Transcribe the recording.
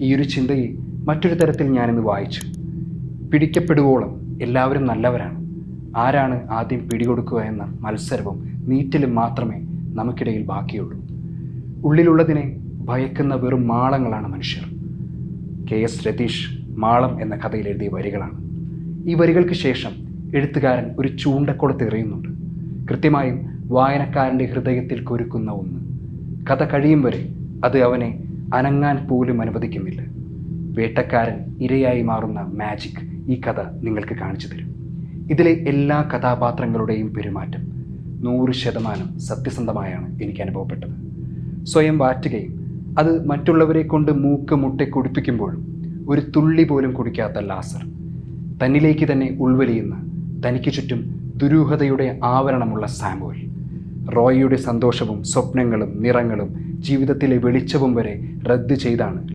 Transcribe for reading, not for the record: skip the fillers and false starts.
ഈ ഒരു ചിന്തയെ മറ്റൊരു തരത്തിൽ ഞാനിന്ന് വായിച്ചു. പിടിക്കപ്പെടുവോളം എല്ലാവരും നല്ലവരാണ്. ആരാണ് ആദ്യം പിടികൊടുക്കുക എന്ന മത്സരവും നീറ്റലും മാത്രമേ നമുക്കിടയിൽ ബാക്കിയുള്ളൂ. ഉള്ളിലുള്ളതിനെ ഭയക്കുന്ന വെറും മാളങ്ങളാണ് മനുഷ്യർ. KS രതീഷ് മാളം എന്ന കഥയിൽ എഴുതിയ വരികളാണ്. ഈ വരികൾക്ക് ശേഷം എഴുത്തുകാരൻ ഒരു ചൂണ്ടക്കുളത്ത് എറിയുന്നുണ്ട്. കൃത്യമായും വായനക്കാരൻ്റെ ഹൃദയത്തിൽ കൊരുക്കുന്ന ഒന്ന്. കഥ കഴിയും വരെ അത് അവനെ അനങ്ങാൻ പോലും അനുവദിക്കുന്നില്ല. വേട്ടക്കാരൻ ഇരയായി മാറുന്ന മാജിക് ഈ കഥ നിങ്ങൾക്ക് കാണിച്ചു തരും. ഇതിലെ എല്ലാ കഥാപാത്രങ്ങളുടെയും പെരുമാറ്റം 100% സത്യസന്ധമായാണ് എനിക്ക് അനുഭവപ്പെട്ടത്. സ്വയം വാറ്റുകയും അത് മറ്റുള്ളവരെ കൊണ്ട് മൂക്ക് മുട്ടെ കുടിപ്പിക്കുമ്പോഴും ഒരു തുള്ളി പോലും കുടിക്കാത്ത ലാസർ, തന്നിലേക്ക് തന്നെ ഉൾവലിയുന്ന, തനിക്ക് ചുറ്റും ദുരൂഹതയുടെ ആവരണമുള്ള സാമുവൽ, റോയിയുടെ സന്തോഷവും സ്വപ്നങ്ങളും നിറങ്ങളും ജീവിതത്തിലെ വെളിച്ചവും വരെ റദ്ദ് ചെയ്താണ്